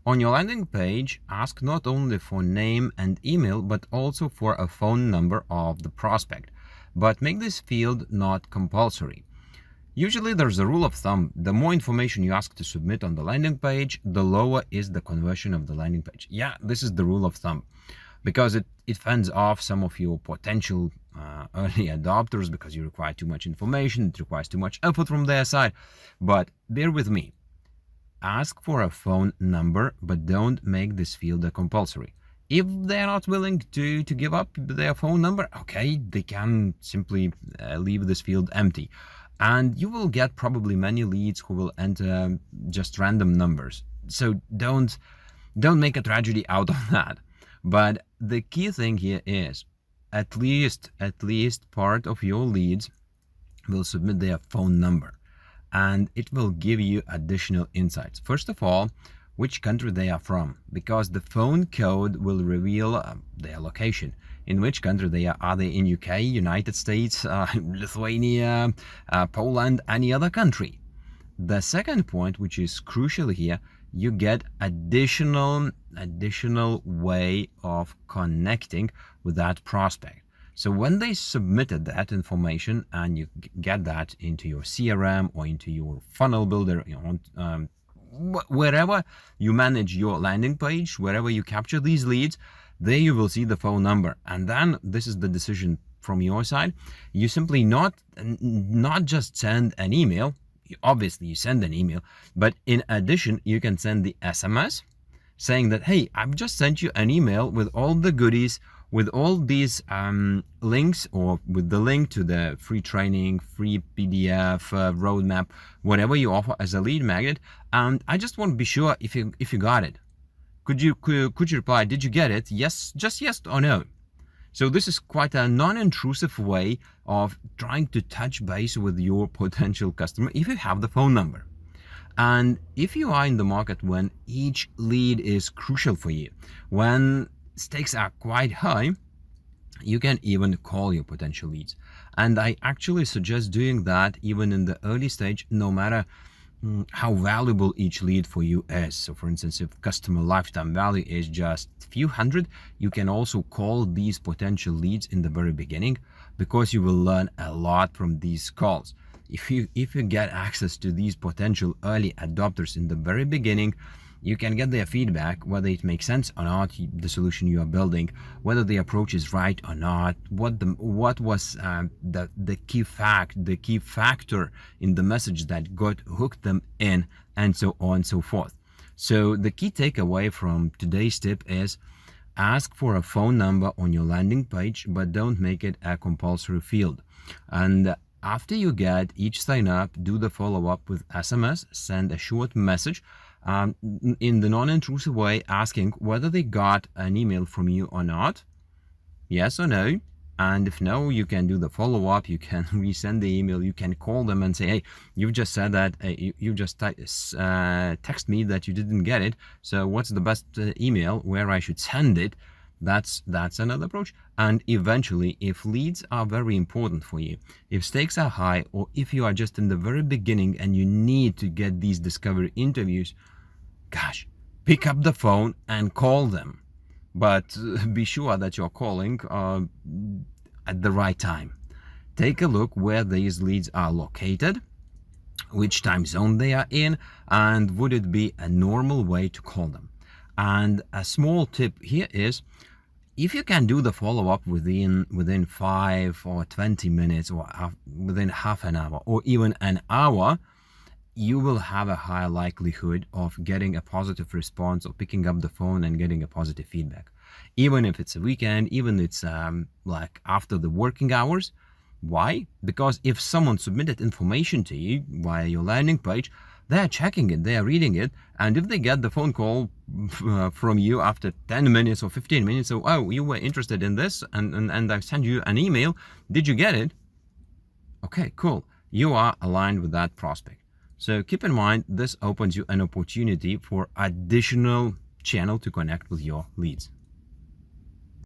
On your landing page, ask not only for name and email, but also for a phone number of the prospect. But make this field not compulsory. Usually there's a rule of thumb: the more information you ask to submit on the landing page, the lower is the conversion of the landing page. Yeah, this is the rule of thumb, because it fends off some of your potential early adopters, because you require too much information, it requires too much effort from their side. But bear with me. Ask for a phone number, but don't make this field a compulsory. If they're not willing to give up their phone number, okay, they can simply leave this field empty. And you will get probably many leads who will enter just random numbers. So don't make a tragedy out of that. But the key thing here is at least part of your leads will submit their phone number, and it will give you additional insights. First of all, which country they are from, because the phone code will reveal their location. In which country they are. Are they in UK, United States, Lithuania, Poland, any other country? The second point, which is crucial here, you get additional way of connecting with that prospect. So when they submitted that information and you get that into your CRM or into your funnel builder, wherever you manage your landing page, wherever you capture these leads, there you will see the phone number. And then this is the decision from your side. You simply not just send an email. Obviously you send an email, but in addition you can send the SMS saying that, hey, I've just sent you an email with all the goodies, with all these links, or with the link to the free training, free PDF, roadmap, whatever you offer as a lead magnet. And I just want to be sure if you got it. Could you reply, did you get it? Yes, just yes or no. So this is quite a non-intrusive way of trying to touch base with your potential customer if you have the phone number. And if you are in the market when each lead is crucial for you, when stakes are quite high, you can even call your potential leads. And I actually suggest doing that even in the early stage, no matter how valuable each lead for you is. So for instance, if customer lifetime value is just a few hundred, you can also call these potential leads in the very beginning, because you will learn a lot from these calls. If you get access to these potential early adopters in the very beginning, you can get their feedback, whether it makes sense or not, the solution you are building, whether the approach is right or not, what was the key factor in the message that got hooked them in, and so on and so forth. So the key takeaway from today's tip is ask for a phone number on your landing page, but don't make it a compulsory field. And after you get each sign up, do the follow-up with SMS, send a short message in the non-intrusive way, asking whether they got an email from you or not, yes or no. And if no, you can do the follow-up, you can resend the email, you can call them and say, hey, you've just said that, you just text me that you didn't get it, so what's the best email where I should send it? That's another approach. And eventually, if leads are very important for you, if stakes are high, or if you are just in the very beginning and you need to get these discovery interviews, gosh, pick up the phone and call them. But be sure that you're calling at the right time. Take a look where these leads are located, which time zone they are in, and would it be a normal way to call them. And a small tip here is, if you can do the follow-up within 5 or 20 minutes, or within half an hour, or even an hour, you will have a higher likelihood of getting a positive response, or picking up the phone and getting a positive feedback. Even if it's a weekend, even it's like after the working hours. Why? Because if someone submitted information to you via your landing page, they're checking it, they're reading it, and if they get the phone call from you after 10 minutes or 15 minutes, so, oh, you were interested in this, and I sent you an email, did you get it? Okay, cool. You are aligned with that prospect. So keep in mind, this opens you an opportunity for additional channel to connect with your leads.